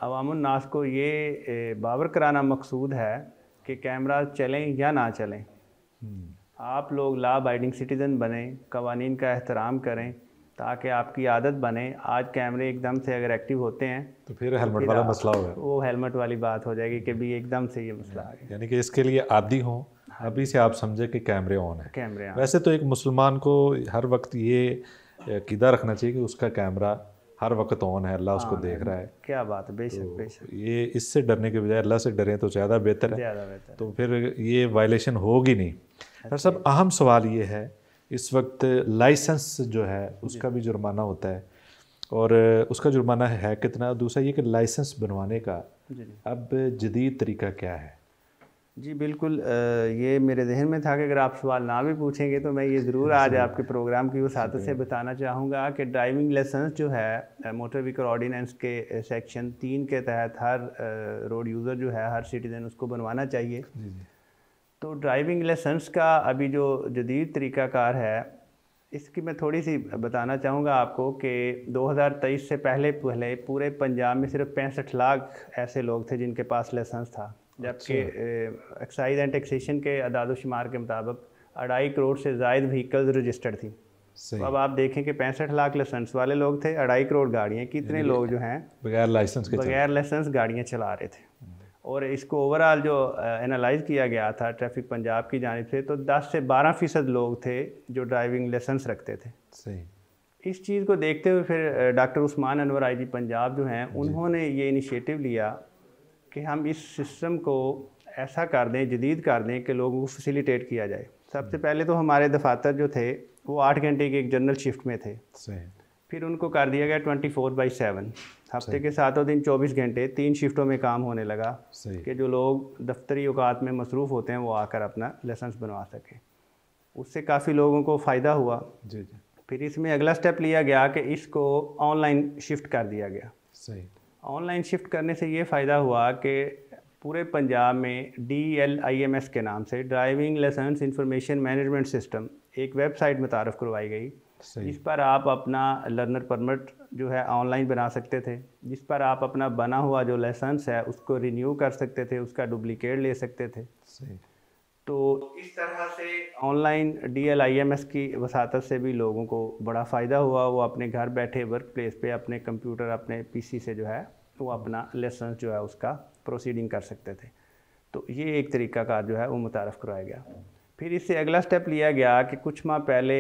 अवामुन्नास को ये बावर कराना मकसूद है कि कैमरा चलें या ना चलें, आप लोग लॉ अबाइडिंग सिटीज़न बने, कवानीन का एहतराम करें ताकि आपकी आदत बने। आज कैमरे एकदम से अगर एक्टिव होते हैं तो फिर हेलमेट वाला मसला होगा, वो हेलमेट वाली बात हो जाएगी कि भी एकदम से ये मसला आ गया। यानी कि इसके लिए आदी हों अभी से, आप समझे कि कैमरे ऑन है। कैमरे वैसे तो एक मुसलमान को हर वक्त ये कीदा रखना चाहिए कि उसका कैमरा हर वक्त ऑन है, अल्लाह उसको देख रहा है। क्या बात है, बेशक बेशक। ये इससे डरने के बजाय अल्लाह से डरें तो ज़्यादा बेहतर है, तो फिर ये वायलेशन होगी नहीं। डॉक्टर साहब, अहम सवाल ये है इस वक्त लाइसेंस जो है उसका भी जुर्माना होता है और उसका जुर्माना है कितना, दूसरा ये कि लाइसेंस बनवाने का अब जदीद तरीका क्या है? जी बिल्कुल, ये मेरे जहन में था कि अगर आप सवाल ना भी पूछेंगे तो मैं ये ज़रूर आज आपके प्रोग्राम की वसात से बताना चाहूँगा कि ड्राइविंग लाइसेंस जो है मोटर व्हीकल ऑर्डिनेंस के सेक्शन 3 के तहत हर रोड यूज़र जो है, हर सिटीज़न उसको बनवाना चाहिए। तो ड्राइविंग लाइसेंस का अभी जो जदीद तरीक़ाकार है इसकी मैं थोड़ी सी बताना चाहूँगा आपको कि 2023 से पहले पूरे पंजाब में सिर्फ 65 लाख ऐसे लोग थे जिनके पास लाइसेंस था, जबकि एक्साइज एंड टैक्सेशन के अदाद शुमार के मुताबिक 2.5 करोड़ से ज़ायद व्हीकल्स रजिस्टर्ड थी। तो अब आप देखें कि 65 लाख लाइसेंस वाले लोग थे, 2.5 करोड़ गाड़ियाँ, कितने लोग जो हैं बगैर लाइसेंस गाड़ियाँ चला रहे थे। और इसको ओवरऑल जो एनालाइज किया गया था ट्रैफिक पंजाब की जानिब से, तो 10 से 12% लोग थे जो ड्राइविंग लाइसेंस रखते थे। सही। इस चीज़ को देखते हुए फिर डॉक्टर उस्मान अनवर आईजी पंजाब जो हैं उन्होंने ये इनिशिएटिव लिया कि हम इस सिस्टम को ऐसा कर दें, जदीद कर दें कि लोगों को फैसिलिटेट किया जाए। सबसे पहले तो हमारे दफातर जो थे वो 8 घंटे की एक जनरल शिफ्ट में थे। सही। फिर उनको कर दिया गया 24/7, हफ्ते के 7 दिन 24 घंटे 3 शिफ्टों में काम होने लगा कि जो लोग दफ्तरी औकात में मसरूफ़ होते हैं वो आकर अपना लाइसेंस बनवा सकें। उससे काफ़ी लोगों को फ़ायदा हुआ। जी। फिर इसमें अगला स्टेप लिया गया कि इसको ऑनलाइन शिफ्ट कर दिया गया। सही। ऑनलाइन शिफ्ट करने से ये फ़ायदा हुआ कि पूरे पंजाब में DLIMS के नाम से driving licence information management system एक वेबसाइट मुतारफ़ करवाई गई जिस पर आप अपना लर्नर परमिट जो है ऑनलाइन बना सकते थे, जिस पर आप अपना बना हुआ जो लाइसेंस है उसको रिन्यू कर सकते थे, उसका डुप्लीकेट ले सकते थे। सही। तो इस तरह से ऑनलाइन DLIMS की वसातत से भी लोगों को बड़ा फ़ायदा हुआ। वो अपने घर बैठे वर्क प्लेस पे अपने कंप्यूटर, अपने PC से जो है वो अपना लाइसेंस जो है उसका प्रोसीडिंग कर सकते थे। तो ये एक तरीका कार जो है वो मुतारफ़ करवाया गया। फिर इससे अगला स्टेप लिया गया कि कुछ माह पहले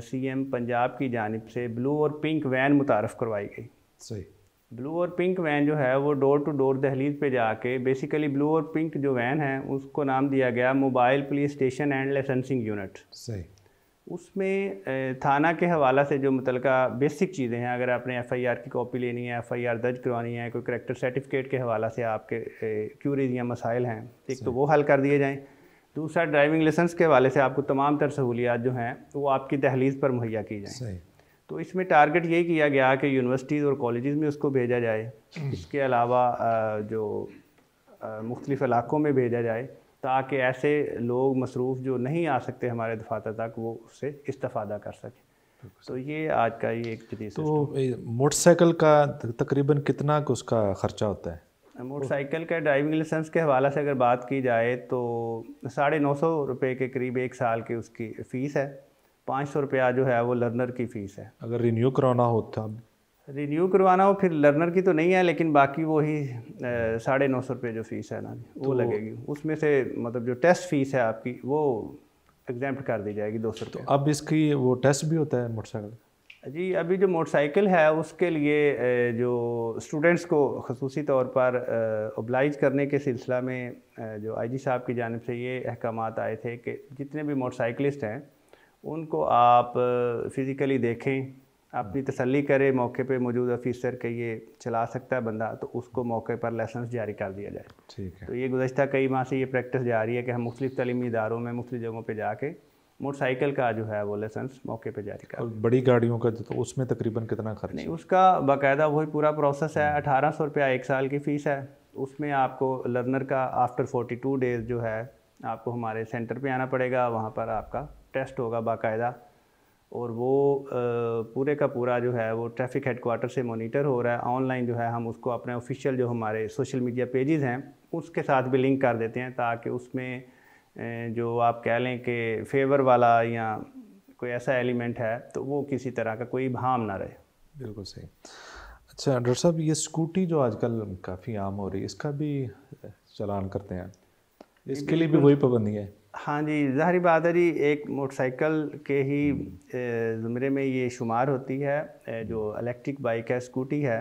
CM पंजाब की जानिब से ब्लू और पिंक वैन मुतारफ़ करवाई गई। सही। ब्लू और पिंक वैन जो है वो डोर टू डोर दहलीज पे जाके, बेसिकली ब्लू और पिंक जो वैन है उसको नाम दिया गया mobile police station and licensing unit. सही। उसमें थाना के हवाला से जो मुतलका बेसिक चीज़ें हैं, अगर आपने FIR की कॉपी लेनी है, FIR दर्ज करवानी है, कोई करैक्टर सर्टिफिकेट के हवाला से आपके क्यूरीज या मसाइल हैं, एक तो वो हल कर दिए जाएँ। दूसरा, ड्राइविंग लाइसेंस के हवाले से आपको तमाम तर सहूलियात जो हैं वो आपकी दहलीज़ पर मुहैया की जाएँ। सही। तो इसमें टारगेट यही किया गया कि यूनिवर्सिटीज़ और कॉलेजेस में उसको भेजा जाए, इसके अलावा जो मुख्तलिफ़ इलाक़ों में भेजा जाए, ताकि ऐसे लोग मसरूफ़ जो नहीं आ सकते हमारे दफातर तक वो उससे इस्तेफ़ादा कर सकें। तो ये आज का ये एक जदीद। तो मोटरसाइकिल का तकरीबन कितना उसका ख़र्चा होता है? मोटरसाइकिल का ड्राइविंग लाइसेंस के हवाला से अगर बात की जाए तो 950 रुपये के करीब 1 साल की उसकी फ़ीस है। 500 रुपया जो है वो लर्नर की फ़ीस है। अगर रिन्यू करवाना हो तब? रिन्यू करवाना हो फिर लर्नर की तो नहीं है, लेकिन बाकी वही 950 रुपये जो फ़ीस है ना वो लगेगी। उसमें से मतलब जो टेस्ट फ़ीस है आपकी वो एग्जैम्प्ट कर दी जाएगी 200 रुपये। तो अब इसकी वो टेस्ट भी होता है मोटरसाइकिल? जी, अभी जो मोटरसाइकिल है उसके लिए जो स्टूडेंट्स को ख़ुसूसी तौर पर ओब्लाइज करने के सिलसिला में जो IG साहब की जानिब से ये अहकामात आए थे कि जितने भी मोटरसाइकिलिस्ट हैं उनको आप फ़िज़िकली देखें, अपनी तसल्ली करें मौके पे मौजूद ऑफिसर के ये चला सकता है बंदा, तो उसको मौके पर लाइसेंस जारी कर दिया जाए। ठीक है। तो ये गुज़श्ता कई माह से ये प्रैक्टिस जारी है कि हम मुख्तलिफ़ तालीमी इदारों में मुख्तलिफ़ जगहों पे जाके मोटरसाइकिल का जो है वो लाइसेंस मौके पे जारी कर। और बड़ी गाड़ियों का तो उसमें तकरीबन कितना खर्च? नहीं, उसका बाकायदा वही पूरा प्रोसेस है। 1800 रुपया 1 साल की फ़ीस है। उसमें आपको लर्नर का आफ्टर 42 डेज़ जो है आपको हमारे सेंटर पे आना पड़ेगा, वहाँ पर आपका टेस्ट होगा बाकायदा, और वो पूरे का पूरा जो है वो ट्रैफिक हेडक्वार्टर से मॉनिटर हो रहा है। ऑनलाइन जो है हम उसको अपने ऑफिशियल जो हमारे सोशल मीडिया पेजेस हैं उसके साथ भी लिंक कर देते हैं, ताकि उसमें जो आप कह लें कि फेवर वाला या कोई ऐसा एलिमेंट है तो वो किसी तरह का कोई भाम ना रहे। बिल्कुल सही। अच्छा डॉक्टर साहब, ये स्कूटी जो आजकल काफ़ी आम हो रही है इसका भी चलान करते हैं, इसके लिए भी वही पाबंदी है? हाँ जी, ज़ाहिर बात है जी, एक मोटरसाइकिल के ही ज़ुमरे में ये शुमार होती है जो इलेक्ट्रिक बाइक है, स्कूटी है।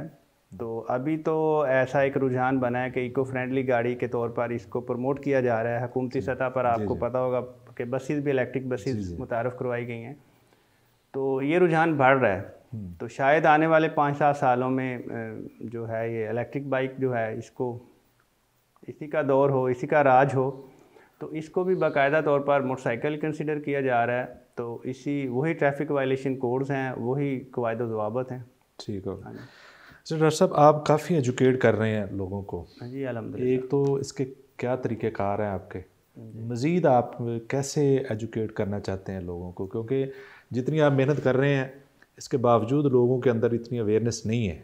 तो अभी तो ऐसा एक रुझान बना है कि इको फ्रेंडली गाड़ी के तौर पर इसको प्रमोट किया जा रहा है हुकूमती सतह पर। आपको पता होगा कि बसेस भी इलेक्ट्रिक बसेस मुतारफ़ करवाई गई हैं, तो ये रुझान बढ़ रहा है। तो शायद आने वाले 5-7 सालों में जो है ये इलेक्ट्रिक बाइक जो है इसको इसी का दौर हो, इसी का राज हो, तो इसको भी बाकायदा तौर पर मोटरसाइकिल कंसिडर किया जा रहा है। तो इसी वही ट्रैफिक वायलेशन कोड्स हैं, वही कवायद ज़वाबत हैं। ठीक हो। अच्छा डॉक्टर साहब, आप काफ़ी एजुकेट कर रहे हैं लोगों को। जी अल्हम्दुलिल्लाह। एक तो इसके क्या तरीक़ेकार हैं आपके, मज़ीद आप कैसे एजुकेट करना चाहते हैं लोगों को, क्योंकि जितनी आप मेहनत कर रहे हैं इसके बावजूद लोगों के अंदर इतनी अवेयरनेस नहीं है,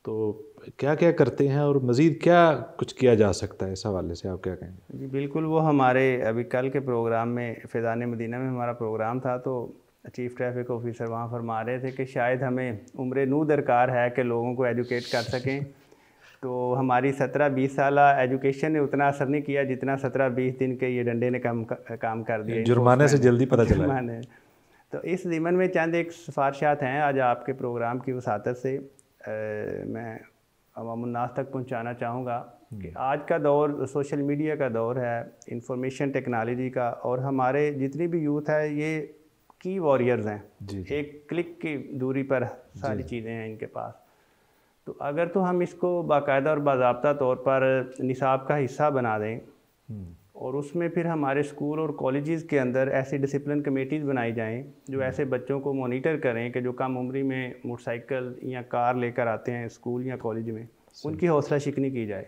तो क्या क्या करते हैं और मज़ीद क्या कुछ किया जा सकता है, इस हवाले से आप क्या कहेंगे? जी बिल्कुल, वो हमारे अभी कल के प्रोग्राम में फ़ैज़ान मदीना में हमारा प्रोग्राम था, तो चीफ़ ट्रैफिक ऑफिसर वहाँ फरमा रहे थे कि शायद हमें उम्र नू दरकार है कि लोगों को एजुकेट कर सकें। तो हमारी 17-20 साल एजुकेशन ने उतना असर नहीं किया जितना 17-20 दिन के ये डंडे ने काम कर दिया, जुर्माने से जल्दी पता चला है। तो इस ज़िमन में चंद एक सिफारिशात हैं आज आपके प्रोग्राम की वसातत से मैं अवामुन्नास तक पहुँचाना चाहूँगा कि आज का दौर सोशल मीडिया का दौर है, इंफॉर्मेशन टेक्नोलॉजी का, और हमारे जितनी भी यूथ है ये की वॉरियर्स हैं। एक क्लिक की दूरी पर सारी चीज़ें हैं इनके पास। तो अगर तो हम इसको बाकायदा और बाज़ाब्ता तौर पर निसाब का हिस्सा बना दें और उसमें फिर हमारे स्कूल और कॉलेजेस के अंदर ऐसी डिसिप्लिन कमेटीज़ बनाई जाएं जो ऐसे बच्चों को मॉनिटर करें कि जो कम उम्री में मोटरसाइकिल या कार लेकर आते हैं स्कूल या कॉलेज में, उनकी हौसला शिकनी की जाए।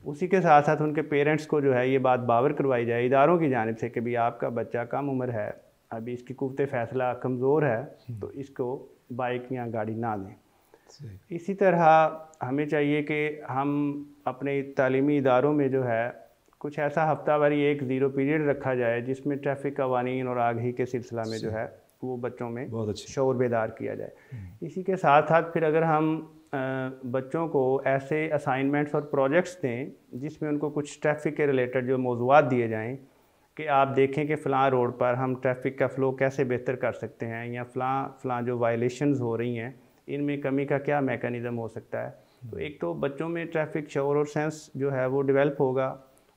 उसी के साथ साथ उनके पेरेंट्स को जो है ये बात बावर करवाई जाए इदारों की जानिब से कि भी आपका बच्चा कम उम्र है, अभी इसकी कुव्वत फ़ैसला कमज़ोर है तो इसको बाइक या गाड़ी ना दें। इसी तरह हमें चाहिए कि हम अपने तालीमी इदारों में जो है कुछ ऐसा हफ्तावारी एक ज़ीरो पीरियड रखा जाए जिसमें ट्रैफिक कवानीन और आगाही के सिलसिला में जो है वो बच्चों में शऊर बेदार किया जाए। इसी के साथ साथ फिर अगर हम बच्चों को ऐसे असाइनमेंट्स और प्रोजेक्ट्स दें जिसमें उनको कुछ ट्रैफिक के रिलेटेड जो मौज़ूआत दिए जाएं कि आप देखें कि फ़लाँ रोड पर हम ट्रैफिक का फ़्लो कैसे बेहतर कर सकते हैं या फ़लाँ जो वायलेशंस हो रही हैं इनमें कमी का क्या मैकेनिज़्म हो सकता है। तो एक तो बच्चों में ट्रैफिक शऊर और सेंस जो है वो डेवलप होगा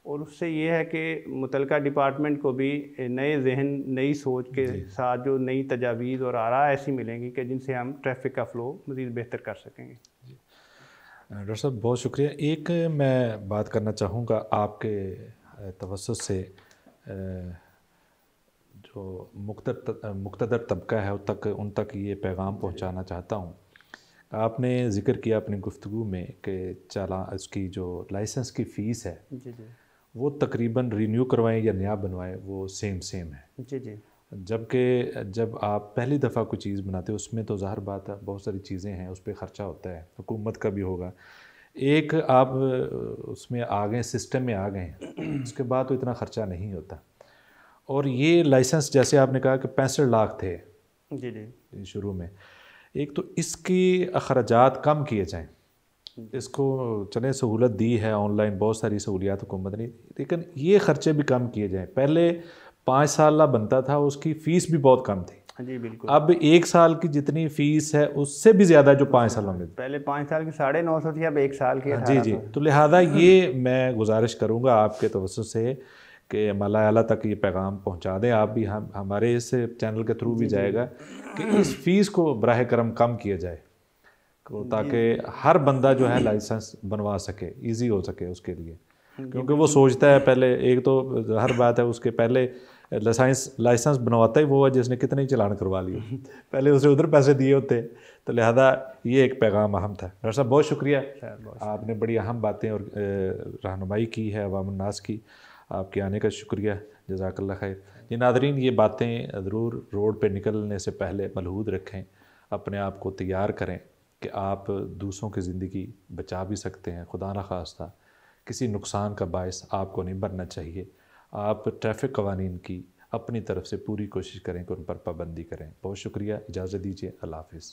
और उससे ये है कि मुतलका डिपार्टमेंट को भी नए जहन नई सोच के साथ जो नई तजावीज़ और आरा ऐसी मिलेंगी कि जिनसे हम ट्रैफिक का फ़्लो मज़ीद बेहतर कर सकेंगे। डॉक्टर साहब बहुत शुक्रिया। एक मैं बात करना चाहूँगा आपके तवज्जुह से जो मुक़्तदर तबका है उन तक ये पैगाम पहुँचाना चाहता हूँ। आपने ज़िक्र किया अपनी गुफ्तगू में कि उसकी जो लाइसेंस की फ़ीस है जी जी वो तकरीबन रीन्यू करवाएं या नया बनवाएं वो सेम है। जी जी। जबकि जब आप पहली दफ़ा कोई चीज़ बनाते हो उसमें तो ज़ाहिर बात है बहुत सारी चीज़ें हैं, उस पर ख़र्चा होता है, हुकूमत का भी होगा। एक आप उसमें आ गए, सिस्टम में आ गए उसके बाद तो इतना ख़र्चा नहीं होता। और ये लाइसेंस जैसे आपने कहा कि 65 लाख थे जी जी शुरू में, एक तो इसकी अखराजात कम किए जाएँ। इसको चले सहूलत दी है, ऑनलाइन बहुत सारी सहूलियात हुकूमत ने, लेकिन ये ख़र्चे भी कम किए जाएँ। पहले 5 साल बनता था, उसकी फ़ीस भी बहुत कम थी। जी बिल्कुल। अब 1 साल की जितनी फ़ीस है उससे भी ज़्यादा जो 5 सालों में, पहले 5 साल की 950 थी, अब 1 साल की 1800। जी जी। तो लिहाजा ये मैं गुजारिश करूँगा आपके तवज्जुह से कि मला आला तक ये पैगाम पहुँचा दें आप भी, हम हमारे इस चैनल के थ्रू भी जाएगा कि इस फ़ीस को बराह करम कम किया जाए ताकि हर बंदा जो है लाइसेंस बनवा सके, इजी हो सके उसके लिए। क्योंकि वो सोचता है पहले, एक तो हर बात है उसके पहले लाइसेंस बनवाता ही वो है जिसने कितने ही चलान करवा लिए पहले उसे उधर पैसे दिए होते। तो लिहाजा ये एक पैगाम अहम था। डॉक्टर साहब बहुत शुक्रिया, आपने बड़ी अहम बातें और रहनुमाई की है अवाम उन्नास की। आपके आने का शुक्रिया, जज़ाकल्लाह खैर। ये नादरीन, ये बातें ज़रूर रोड पे निकलने से पहले मलहूद रखें, अपने आप को तैयार करें कि आप दूसरों की ज़िंदगी बचा भी सकते हैं। खुदा न खास्ता किसी नुकसान का बायस आपको नहीं बनना चाहिए। आप ट्रैफ़िक कवानीन की अपनी तरफ से पूरी कोशिश करें कि उन पर पाबंदी करें। बहुत शुक्रिया, इजाज़त दीजिए, अल्लाह हाफ़िज़।